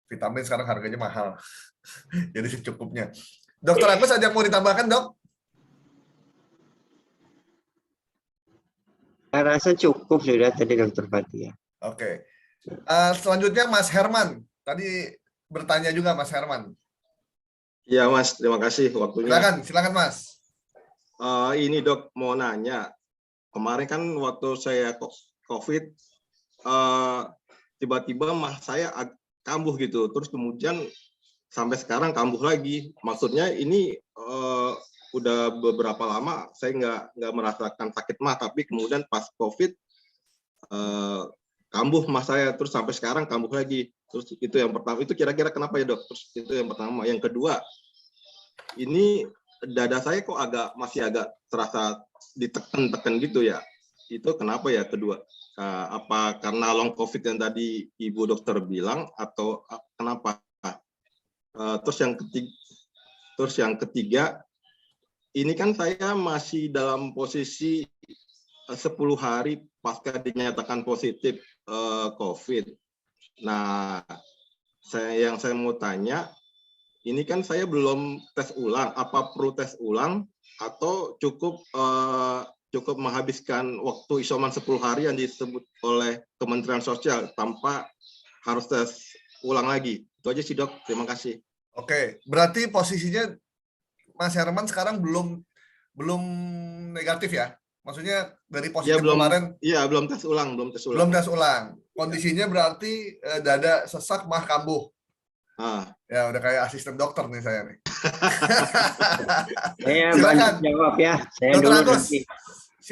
vitamin sekarang harganya mahal. Jadi secukupnya. Dokter Agus ada yang mau ditambahkan, Dok? Saya rasa cukup sudah tadi Dr. Fathia. Oke. Selanjutnya Mas Herman. Tadi bertanya juga Mas Herman. Iya Mas, terima kasih waktunya. Silakan Mas. Ini Dok, mau nanya. Kemarin kan waktu saya COVID, tiba-tiba mah saya kambuh gitu. Terus kemudian sampai sekarang kambuh lagi. Maksudnya ini udah beberapa lama saya nggak merasakan sakit mah, tapi kemudian pas COVID kambuh mah saya, terus sampai sekarang kambuh lagi. Terus itu yang pertama, itu kira-kira kenapa ya, Dok? Terus itu yang pertama. Yang kedua, ini dada saya kok masih agak terasa ditekan-tekan gitu ya. Itu kenapa ya kedua? Apa karena long COVID yang tadi Ibu dokter bilang atau kenapa? Terus yang ketiga, ini kan saya masih dalam posisi 10 hari pasca dinyatakan positif COVID. Nah, saya mau tanya, ini kan saya belum tes ulang. Apa perlu tes ulang atau cukup menghabiskan waktu isoman 10 hari yang disebut oleh Kementerian Sosial tanpa harus tes ulang lagi? Itu aja sih, Dok. Terima kasih. Oke, berarti posisinya Mas Herman sekarang belum negatif ya? Maksudnya dari positif kemarin? Iya, belum tes ulang. Belum tes ulang. Kondisinya berarti dada sesak mah kambuh. Ya, udah kayak asisten dokter nih saya nih. Saya bantu jawab ya. Saya Dr. dulu Agus.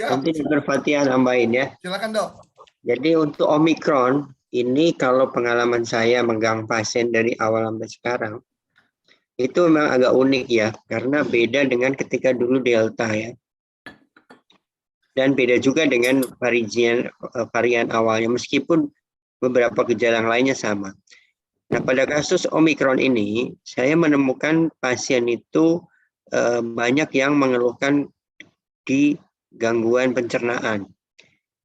nanti Dr. Fathia nambahin ya. Silakan, Dok. Jadi untuk Omikron, ini kalau pengalaman saya megang pasien dari awal sampai sekarang, itu memang agak unik ya, karena beda dengan ketika dulu Delta ya. Dan beda juga dengan varian awalnya, meskipun beberapa gejala lainnya sama. Nah, pada kasus Omikron ini, saya menemukan pasien itu banyak yang mengeluhkan di gangguan pencernaan,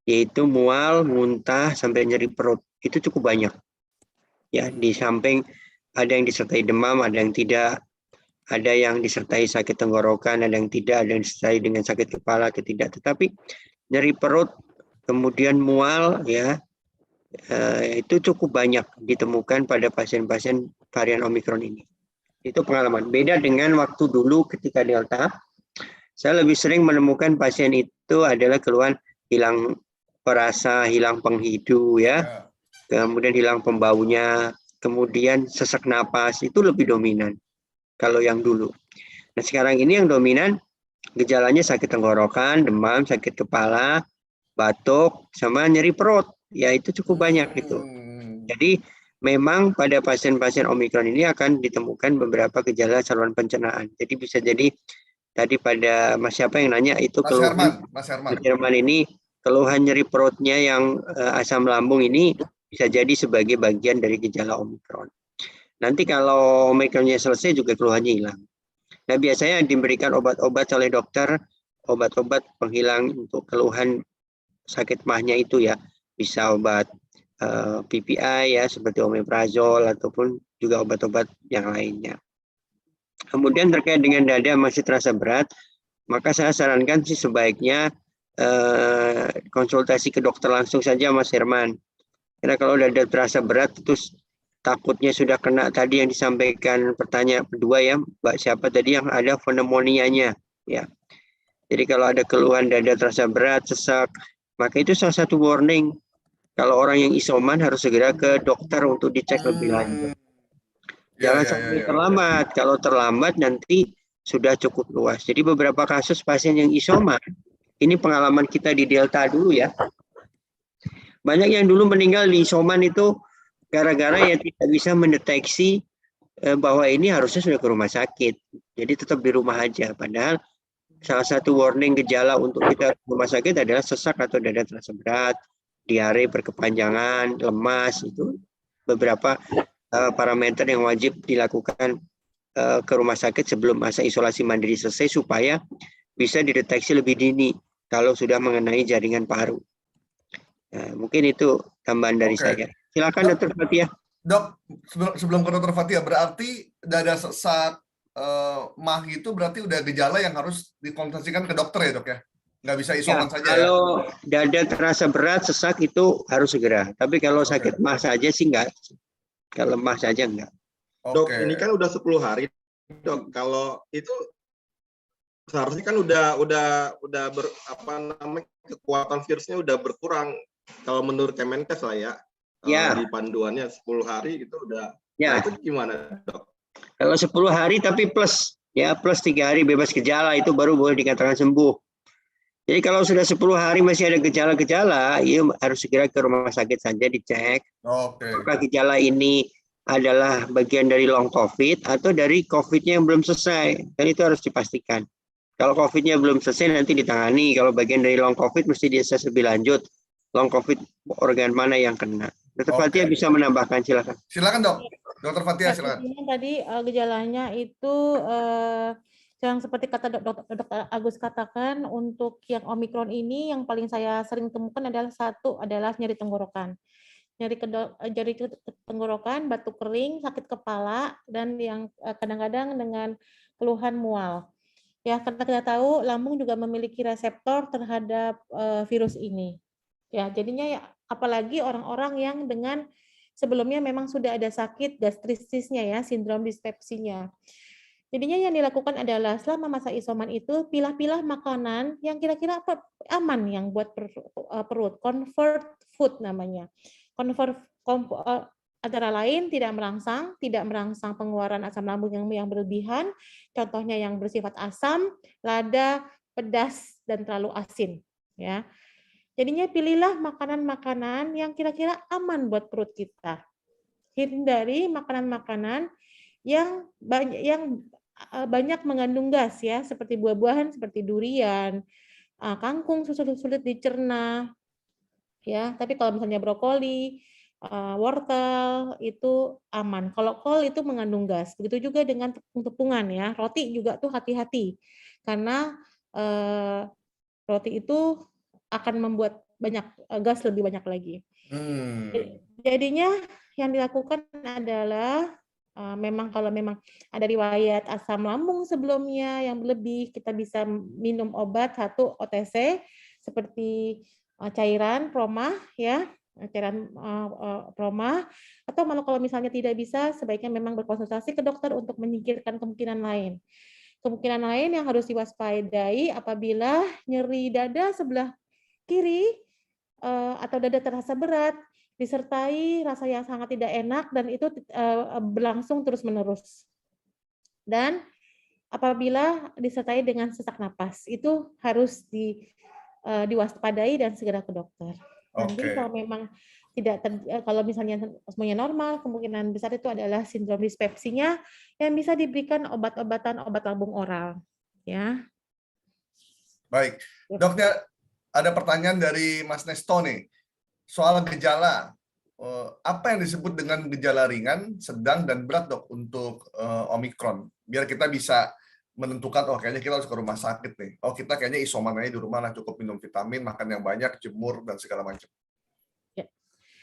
yaitu mual, muntah, sampai nyeri perut. Itu cukup banyak. Ya, di samping ada yang disertai demam, ada yang tidak, ada yang disertai sakit tenggorokan, ada yang tidak, ada yang disertai dengan sakit kepala, tidak. Tetapi nyeri perut, kemudian mual, ya, itu cukup banyak ditemukan pada pasien-pasien varian Omikron ini. Itu pengalaman. Beda dengan waktu dulu ketika Delta, saya lebih sering menemukan pasien itu adalah keluhan hilang perasa, hilang penghidu, ya, kemudian hilang pembaunya, kemudian sesak napas, itu lebih dominan kalau yang dulu. Nah, sekarang ini yang dominan gejalanya sakit tenggorokan, demam, sakit kepala, batuk, sama nyeri perut. Ya, itu cukup banyak gitu. Jadi memang pada pasien-pasien Omikron ini akan ditemukan beberapa gejala saluran pencernaan. Jadi bisa jadi tadi pada siapa yang nanya itu Mas Herman ini keluhan nyeri perutnya yang asam lambung ini bisa jadi sebagai bagian dari gejala Omikron. Nanti kalau Omikronnya selesai juga keluhannya hilang. Nah, biasanya diberikan obat-obat oleh dokter, obat-obat penghilang untuk keluhan sakit mahnya itu ya. Bisa obat PPI ya, seperti omeprazol ataupun juga obat-obat yang lainnya. Kemudian terkait dengan dada masih terasa berat, maka saya sarankan sih sebaiknya konsultasi ke dokter langsung saja, Mas Herman. Karena kalau dada terasa berat, terus takutnya sudah kena tadi yang disampaikan pertanyaan kedua ya, Mbak siapa tadi yang ada pneumonia-nya ya. Jadi kalau ada keluhan dada terasa berat, sesak, maka itu salah satu warning. Kalau orang yang isoman harus segera ke dokter untuk dicek lebih lanjut. Jangan sampai terlambat. Kalau terlambat nanti sudah cukup luas. Jadi beberapa kasus pasien yang isoman, ini pengalaman kita di Delta dulu ya. Banyak yang dulu meninggal di isoman itu gara-gara ya tidak bisa mendeteksi bahwa ini harusnya sudah ke rumah sakit. Jadi tetap di rumah aja. Padahal salah satu warning gejala untuk kita ke rumah sakit adalah sesak atau dada terasa berat, diare berkepanjangan, lemas, itu beberapa parameter yang wajib dilakukan ke rumah sakit sebelum masa isolasi mandiri selesai supaya bisa dideteksi lebih dini kalau sudah mengenai jaringan paru. Nah, mungkin itu tambahan dari saya. Silakan Dr. Fathia. Dok, sebelum ke Dr. Fathia, berarti dada sesak mah itu berarti udah gejala yang harus dikonsultasikan ke dokter ya dok ya? Nggak bisa isoman saja ya? Kalau dada terasa berat, sesak itu harus segera. Tapi kalau sakit mah saja sih enggak. Kalau lemah saja enggak. Dok, ini kan udah 10 hari, dok. Kalau itu seharusnya kan udah kekuatan virusnya udah berkurang. Kalau menurut Kemenkes lah ya. Di panduannya 10 hari itu udah. Ya. Nah, itu gimana, dok? Kalau 10 hari tapi plus 3 hari bebas gejala itu baru boleh dikatakan sembuh. Jadi kalau sudah 10 hari masih ada gejala-gejala, ya harus segera ke rumah sakit saja dicek. Apakah gejala ini adalah bagian dari long COVID atau dari COVID-nya yang belum selesai. Dan itu harus dipastikan. Kalau COVID-nya belum selesai nanti ditangani. Kalau bagian dari long COVID mesti diakses lebih lanjut. Long COVID organ mana yang kena. Dr. Fathia bisa menambahkan, silakan. Silakan dok. Dr. Fathia silakan. Tadi gejalanya itu yang seperti kata Dr. Agus katakan, untuk yang Omikron ini yang paling saya sering temukan adalah adalah nyeri tenggorokan. Nyeri tenggorokan, batuk kering, sakit kepala, dan yang kadang-kadang dengan keluhan mual. Ya, karena kita tahu lambung juga memiliki reseptor terhadap virus ini. Ya, jadinya ya, apalagi orang-orang yang dengan sebelumnya memang sudah ada sakit gastrisisnya ya, sindrom dispepsinya. Jadinya yang dilakukan adalah selama masa isoman itu pilah-pilah makanan yang kira-kira aman yang buat perut, comfort food namanya. Antara lain tidak merangsang pengeluaran asam lambung yang berlebihan, contohnya yang bersifat asam, lada, pedas, dan terlalu asin. Ya, jadinya pilihlah makanan-makanan yang kira-kira aman buat perut kita. Hindari makanan-makanan yang banyak mengandung gas ya, seperti buah-buahan seperti durian, kangkung sulit dicerna. Ya, tapi kalau misalnya brokoli, wortel itu aman. Kalau kol itu mengandung gas. Begitu juga dengan tepung-tepungan ya. Roti juga tuh hati-hati karena roti itu akan membuat gas lebih banyak lagi. Jadinya yang dilakukan adalah memang kalau memang ada riwayat asam lambung sebelumnya yang berlebih, kita bisa minum obat satu OTC seperti cairan promah ya, cairan promah, atau kalau misalnya tidak bisa sebaiknya memang berkonsultasi ke dokter untuk menyingkirkan kemungkinan lain. Kemungkinan lain yang harus diwaspadai apabila nyeri dada sebelah kiri atau dada terasa berat disertai rasa yang sangat tidak enak dan itu berlangsung terus-menerus. Dan apabila disertai dengan sesak napas, itu harus diwaspadai dan segera ke dokter. Nanti kalau memang kalau misalnya semuanya normal, kemungkinan besar itu adalah sindrom dispepsinya yang bisa diberikan obat-obatan obat lambung oral. Ya. Baik, dokter. ada pertanyaan dari Mas Nesto nih, soal gejala. Apa yang disebut dengan gejala ringan, sedang, dan berat dok untuk Omikron? Biar kita bisa menentukan, oh kayaknya kita harus ke rumah sakit nih. Oh kita kayaknya isoman aja di rumah lah, cukup minum vitamin, makan yang banyak, jemur, dan segala macam.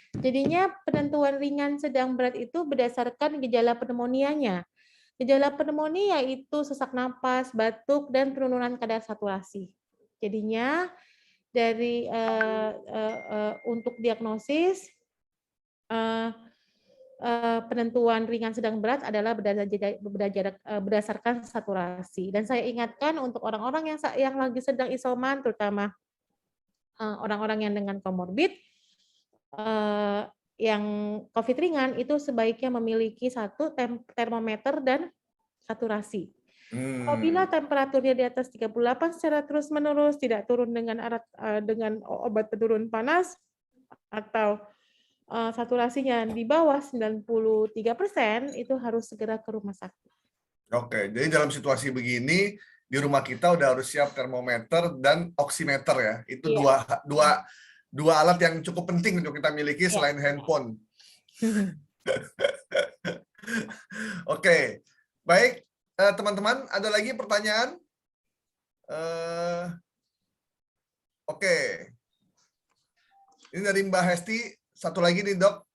Jadinya penentuan ringan, sedang, berat itu berdasarkan gejala pneumonia-nya. Gejala pneumonia itu sesak napas, batuk, dan penurunan kadar saturasi. Jadinya dari untuk diagnosis penentuan ringan, sedang, berat adalah berdasarkan saturasi. Dan saya ingatkan untuk orang-orang yang lagi sedang isoman, terutama orang-orang yang dengan komorbid, yang COVID ringan itu sebaiknya memiliki satu termometer dan saturasi. Apabila temperaturnya di atas 38 secara terus-menerus, tidak turun dengan obat penurun panas, atau saturasinya di bawah 93%, itu harus segera ke rumah sakit. Oke, jadi dalam situasi begini, di rumah kita udah harus siap termometer dan oximeter ya. Itu dua alat yang cukup penting untuk kita miliki selain handphone. Oke, baik teman-teman, ada lagi pertanyaan? Oke, ini dari Mbak Hesti, satu lagi nih dok.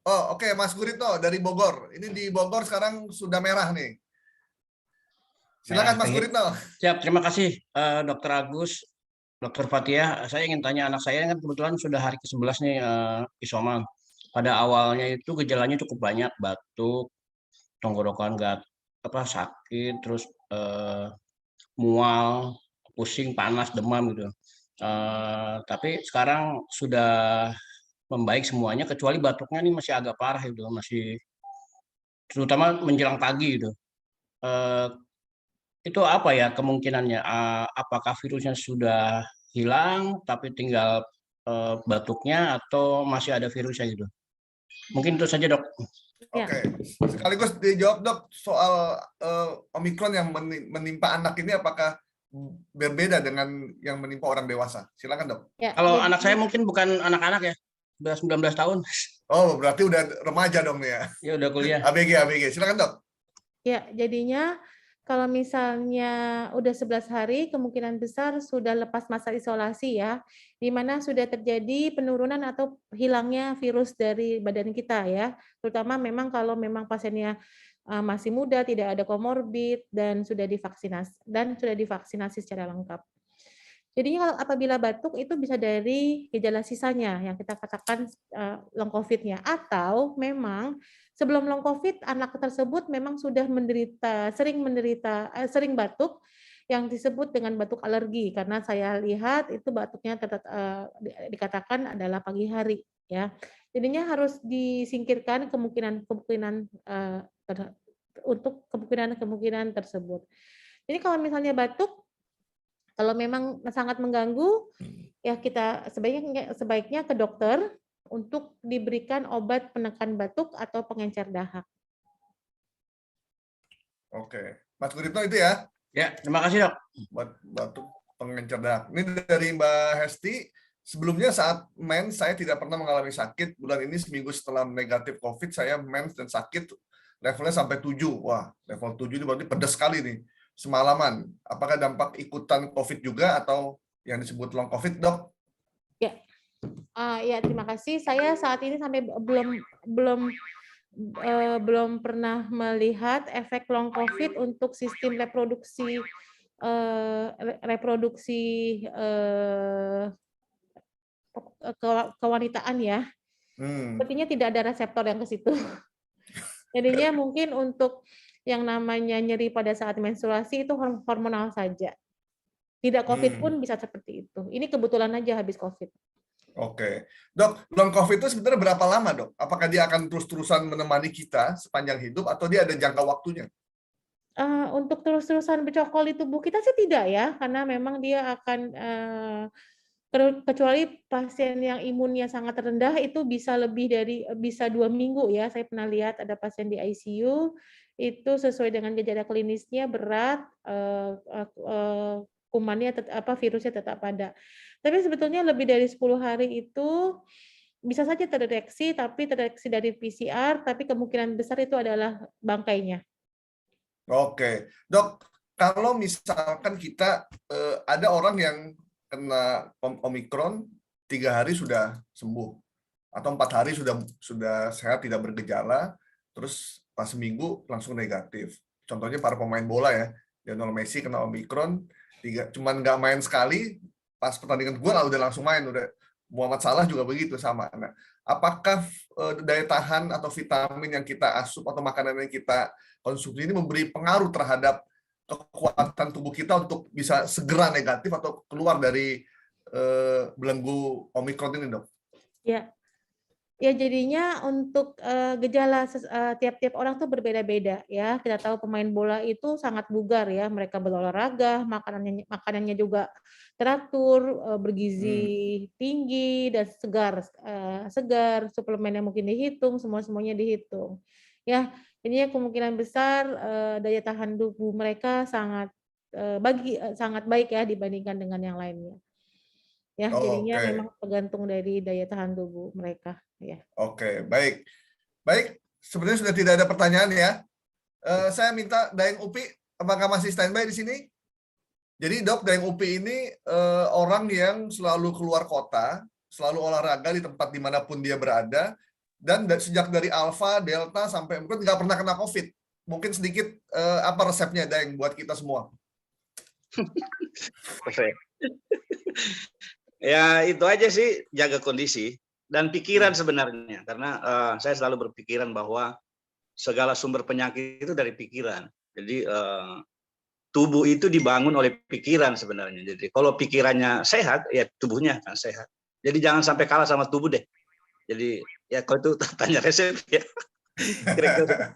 Oh oke, Mas Guritno dari Bogor. Ini di Bogor sekarang sudah merah nih. Silakan Mas Guritno. Siap, terima kasih Dr. Agus, Dr. Fathia. Saya ingin tanya, anak saya kan kebetulan sudah hari ke-11 nih isoman. Pada awalnya itu gejalanya cukup banyak, batuk, tenggorokan sakit, terus mual, pusing, panas, demam gitu. Tapi sekarang sudah membaik semuanya, kecuali batuknya ini masih agak parah gitu, masih terutama menjelang pagi gitu. Itu apa ya kemungkinannya? Apakah virusnya sudah hilang tapi tinggal batuknya, atau masih ada virusnya gitu? Mungkin itu saja dok. Oke, sekaligus dijawab dok soal Omikron yang menimpa anak ini, apakah berbeda dengan yang menimpa orang dewasa? Silakan dok. Kalau anak saya mungkin bukan anak-anak ya, sudah 19 tahun. Oh, berarti udah remaja dong nih ya? Ya udah kuliah. ABG, silakan dok. Ya, jadinya kalau misalnya udah 11 hari, kemungkinan besar sudah lepas masa isolasi ya, di mana sudah terjadi penurunan atau hilangnya virus dari badan kita ya, terutama memang kalau memang pasiennya masih muda, tidak ada komorbid, dan sudah divaksinasi secara lengkap. Jadinya kalau apabila batuk itu bisa dari gejala sisanya yang kita katakan long COVID-nya, atau memang sebelum long COVID anak tersebut memang sudah sering batuk yang disebut dengan batuk alergi, karena saya lihat itu batuknya dikatakan adalah pagi hari ya. Jadinya harus disingkirkan untuk kemungkinan tersebut. Jadi kalau misalnya batuk, kalau memang sangat mengganggu, ya kita sebaiknya ke dokter untuk diberikan obat penekan batuk atau pengencer dahak. Oke, Mas Guritno itu ya? Ya, terima kasih dok. Batuk pengencer dahak. Ini dari Mbak Hesti. Sebelumnya saat mens saya tidak pernah mengalami sakit. Bulan ini seminggu setelah negatif COVID saya mens dan sakit levelnya sampai 7. Wah, level 7 ini berarti pedas sekali nih. Semalaman, apakah dampak ikutan COVID juga atau yang disebut long COVID, dok? Ya, ya terima kasih. Saya saat ini sampai belum pernah melihat efek long COVID untuk sistem reproduksi kewanitaan ya. Sepertinya tidak ada reseptor yang ke situ. Jadinya mungkin untuk yang namanya nyeri pada saat menstruasi itu hormonal saja. Tidak COVID pun bisa seperti itu. Ini kebetulan aja habis COVID. Oke. Dok, long COVID itu sebenarnya berapa lama, dok? Apakah dia akan terus-terusan menemani kita sepanjang hidup atau dia ada jangka waktunya? Untuk terus-terusan bercokol di tubuh kita sih tidak ya, karena memang dia akan kecuali pasien yang imunnya sangat rendah itu bisa 2 minggu ya. Saya pernah lihat ada pasien di ICU itu sesuai dengan gejala klinisnya berat, kumannya virusnya tetap ada. Tapi sebetulnya lebih dari 10 hari itu bisa saja terdeteksi, tapi terdeteksi dari PCR, tapi kemungkinan besar itu adalah bangkainya. Oke, Dok, kalau misalkan kita ada orang yang kena Omikron 3 hari sudah sembuh atau 4 hari sudah sehat tidak bergejala, terus pas seminggu langsung negatif. Contohnya para pemain bola ya, Lionel Messi kena Omikron, cuman nggak main sekali, pas pertandingan gol udah langsung main, udah Muhammad Salah juga begitu sama. Nah, apakah daya tahan atau vitamin yang kita asup atau makanan yang kita konsumsi ini memberi pengaruh terhadap kekuatan tubuh kita untuk bisa segera negatif atau keluar dari belenggu Omikron ini, Dok? Ya, ya jadinya untuk gejala tiap-tiap orang tuh berbeda-beda ya. Kita tahu pemain bola itu sangat bugar ya, mereka berolahraga, makanannya juga teratur, bergizi tinggi dan segar, suplemennya mungkin dihitung, semuanya dihitung. Ya, jadinya kemungkinan besar daya tahan tubuh mereka sangat baik ya dibandingkan dengan yang lainnya. Ya, jadinya Oke. memang tergantung dari daya tahan tubuh mereka ya. Oke, baik. Baik, sebenarnya sudah tidak ada pertanyaan ya. Saya minta Daeng Upi, apakah masih standby di sini? Jadi Dok, Daeng Upi ini orang yang selalu keluar kota, selalu olahraga di tempat dimanapun dia berada, dan sejak dari Alpha, Delta, sampai mungkin nggak pernah kena COVID. Mungkin sedikit apa resepnya Daeng buat kita semua? Ya itu aja sih, jaga kondisi dan pikiran sebenarnya, karena saya selalu berpikiran bahwa segala sumber penyakit itu dari pikiran. Jadi tubuh itu dibangun oleh pikiran sebenarnya. Jadi kalau pikirannya sehat, ya tubuhnya akan sehat. Jadi jangan sampai kalah sama tubuh deh. Jadi ya kalau itu tanya resep ya. Kira-kira.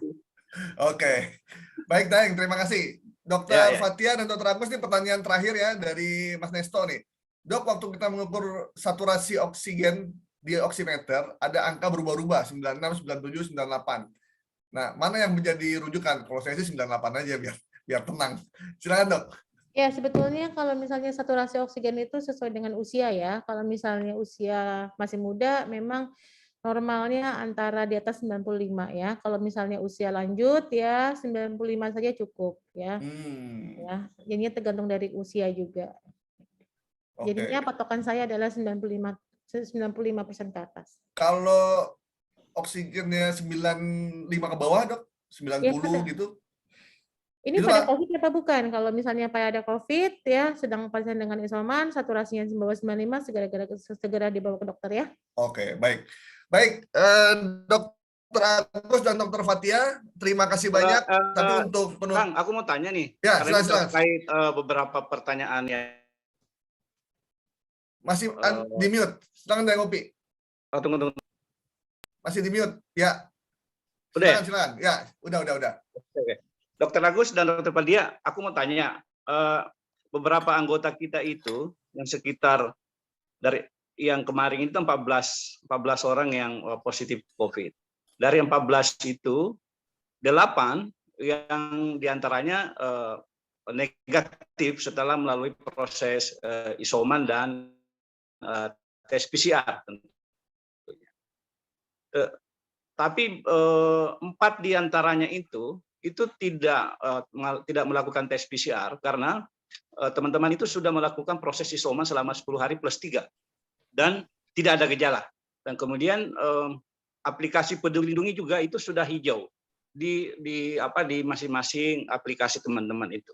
Oke, baik Daeng, terima kasih. Dokter Fathia dan Dokter Agus, ini pertanyaan terakhir ya dari Mas Nesto nih. Dok, waktu kita mengukur saturasi oksigen di oximeter, ada angka berubah-ubah, 96, 97, 98. Nah, mana yang menjadi rujukan? Kalau saya sih 98 aja biar tenang. Silakan, Dok. Ya, sebetulnya kalau misalnya saturasi oksigen itu sesuai dengan usia ya. Kalau misalnya usia masih muda, memang normalnya antara di atas 95 ya. Kalau misalnya usia lanjut ya 95 saja cukup ya. Ya, jadinya tergantung dari usia juga. Jadinya patokan saya adalah 95% ke atas. Kalau oksigennya 95 ke bawah, Dok? 90 ya, gitu? Ini itu pada COVID apa bukan? Kalau misalnya pada COVID ya, sedang pasien dengan isoman, saturasinya di bawah 95, segera dibawa ke dokter ya. Oke, baik. Baik, Dokter Agus dan Dokter Fathia, terima kasih banyak. Tapi untuk penutup, Kang, aku mau tanya nih. Ya, silakan. Terkait beberapa pertanyaan yang masih di mute. Silakan Daeng Upi. Oh, tunggu. Masih di mute. Ya. Udah. Silakan. Ya, udah. Oke. Dokter Agus dan Dokter Fathia, aku mau tanya, beberapa anggota kita itu yang sekitar dari yang kemarin itu 14 orang yang positif COVID. Dari 14 itu 8 yang diantaranya negatif setelah melalui proses isoman dan tes PCR. Tapi 4 diantaranya itu tidak melakukan tes PCR karena teman-teman itu sudah melakukan proses isoman selama 10 hari plus 3 dan tidak ada gejala. Dan kemudian aplikasi Peduli Lindungi juga itu sudah hijau di masing-masing aplikasi teman-teman itu.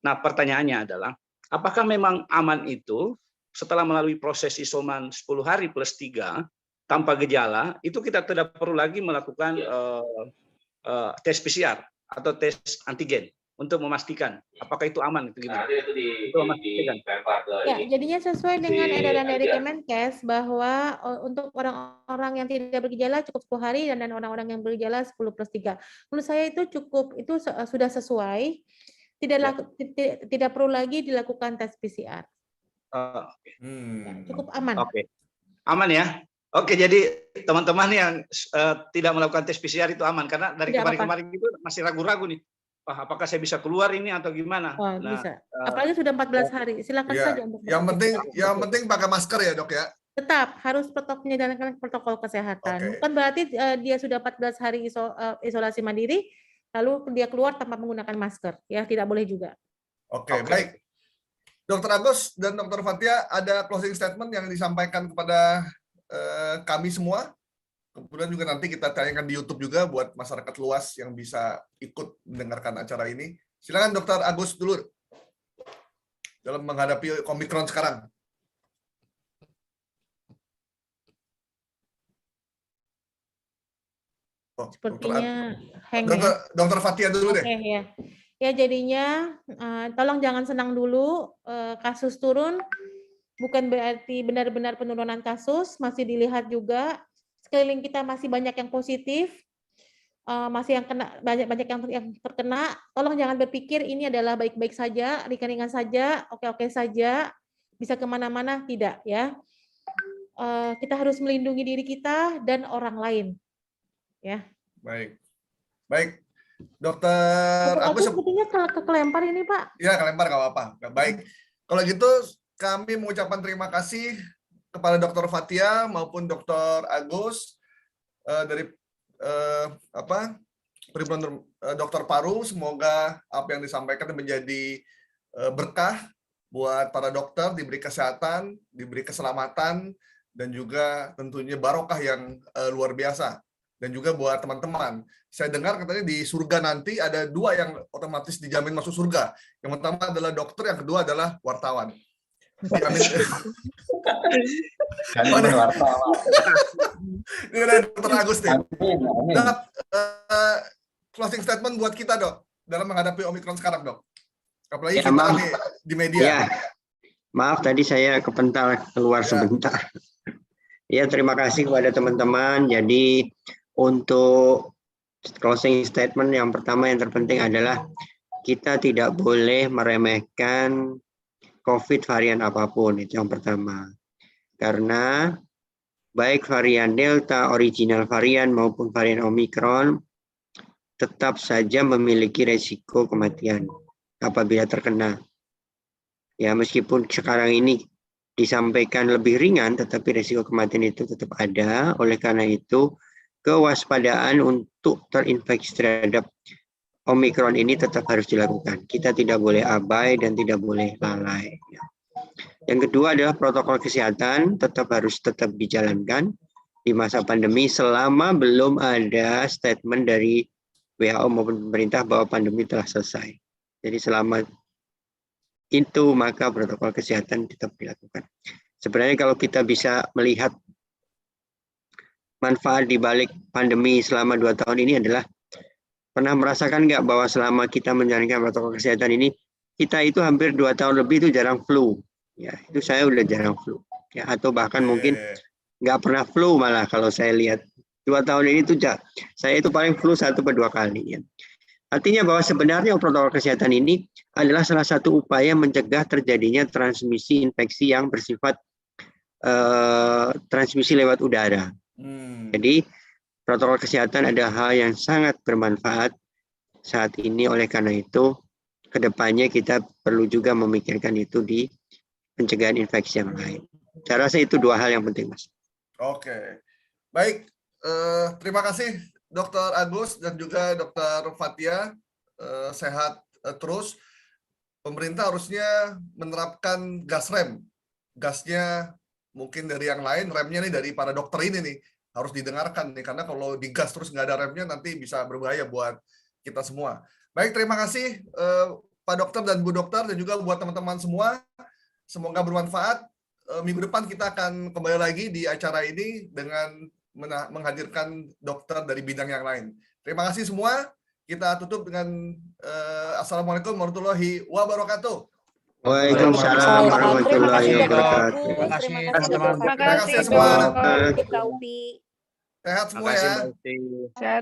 Nah, pertanyaannya adalah apakah memang aman itu setelah melalui proses isoman 10 hari plus 3 tanpa gejala, itu kita tidak perlu lagi melakukan tes PCR atau tes antigen untuk memastikan apakah itu aman, itu gimana? Ya, jadinya sesuai dengan edaran dari Kemenkes bahwa untuk orang-orang yang tidak bergejala cukup 10 hari dan orang-orang yang bergejala 10 plus 3. Menurut saya itu cukup, itu sudah sesuai, tidak perlu lagi dilakukan tes PCR. Ya, cukup aman. Oke. Aman ya? Oke, jadi teman-teman yang tidak melakukan tes PCR itu aman karena dari kemarin-kemarin itu masih ragu-ragu nih. Wah, apakah saya bisa keluar ini atau gimana? Oh, Nah, bisa. Apalagi sudah 14 hari. Silakan Ya, saja untuk yang beraktivitas. penting pakai masker ya, Dok ya. Tetap harus menjalankan protokol kesehatan. Oke. Bukan berarti dia sudah 14 hari isolasi mandiri, lalu dia keluar tanpa menggunakan masker. Ya, tidak boleh juga. Oke, Oke. baik. Dr. Agus dan Dr. Fathia, ada closing statement yang disampaikan kepada kami semua. Kemudian juga nanti kita tayangkan di YouTube juga buat masyarakat luas yang bisa ikut mendengarkan acara ini. Silakan Dr. Agus dulu dalam menghadapi Omicron sekarang. Oh, Sepertinya hang ya. Dr. Fathia dulu deh. Oke, ya. Ya, jadinya tolong jangan senang dulu, kasus turun bukan berarti benar-benar penurunan kasus, masih dilihat juga sekeliling kita masih banyak yang positif, masih yang kena banyak yang terkena. Tolong jangan berpikir ini adalah baik-baik saja, ringan-ringan saja, oke-oke saja, bisa kemana-mana, tidak ya. Kita harus melindungi diri kita dan orang lain. Ya. Baik. Baik. Dokter Agus sepertinya kelempar ini, Pak. Ya, kelempar nggak apa-apa. Baik. Kalau gitu kami mengucapkan terima kasih kepada Dr. Fathia maupun Dr. Agus dari Perhimpunan Dokter Paru. Semoga apa yang disampaikan menjadi berkah buat para dokter, diberi kesehatan, diberi keselamatan, dan juga tentunya barokah yang luar biasa. Dan juga buat teman-teman. Saya dengar katanya di surga nanti ada 2 yang otomatis dijamin masuk surga. Yang pertama adalah dokter, yang kedua adalah wartawan. Ini dari Dr. Agus nih. Closing statement buat kita, Dok, dalam menghadapi Omicron sekarang, Dok. Apalagi Ya, kita di media. Ya, maaf tadi saya kepental keluar sebentar. Ya, terima kasih kepada teman-teman. Jadi untuk closing statement yang pertama yang terpenting adalah kita tidak boleh meremehkan COVID varian apapun, itu yang pertama. Karena baik varian Delta, original varian maupun varian Omicron tetap saja memiliki resiko kematian apabila terkena. Ya, meskipun sekarang ini disampaikan lebih ringan, tetapi resiko kematian itu tetap ada. Oleh karena itu, kewaspadaan untuk terinfeksi terhadap Omicron ini tetap harus dilakukan. Kita tidak boleh abai dan tidak boleh lalai. Yang kedua adalah protokol kesehatan tetap dijalankan di masa pandemi selama belum ada statement dari WHO maupun pemerintah bahwa pandemi telah selesai. Jadi selama itu maka protokol kesehatan tetap dilakukan. Sebenarnya kalau kita bisa melihat manfaat di balik pandemi selama 2 tahun ini adalah pernah merasakan nggak bahwa selama kita menjalankan protokol kesehatan ini kita itu hampir 2 tahun lebih itu jarang flu. Ya, itu saya udah jarang flu. Ya, atau bahkan mungkin nggak pernah flu malah kalau saya lihat 2 tahun ini tuh saya itu paling flu 1-2 kali. Ya. Artinya bahwa sebenarnya protokol kesehatan ini adalah salah satu upaya mencegah terjadinya transmisi infeksi yang bersifat transmisi lewat udara. Jadi protokol kesehatan adalah hal yang sangat bermanfaat saat ini. Oleh karena itu, kedepannya kita perlu juga memikirkan itu di pencegahan infeksi yang lain. Saya rasa itu 2 hal yang penting, Mas. Oke, baik. Terima kasih Dr. Agus dan juga Dr. Fathia. Sehat terus. Pemerintah harusnya menerapkan gas rem. Gasnya mungkin dari yang lain, remnya nih dari para dokter ini nih harus didengarkan nih, karena kalau digas terus nggak ada remnya nanti bisa berbahaya buat kita semua. Baik, terima kasih Pak Dokter dan Bu Dokter dan juga buat teman-teman semua. Semoga bermanfaat. Minggu depan kita akan kembali lagi di acara ini dengan menghadirkan dokter dari bidang yang lain. Terima kasih semua. Kita tutup dengan Assalamualaikum warahmatullahi wabarakatuh. Waalaikumsalam warahmatullahi wabarakatuh. Terima kasih semua. Dok. Sehat semua ya. Terima kasih, Mbak Uti. Sehat.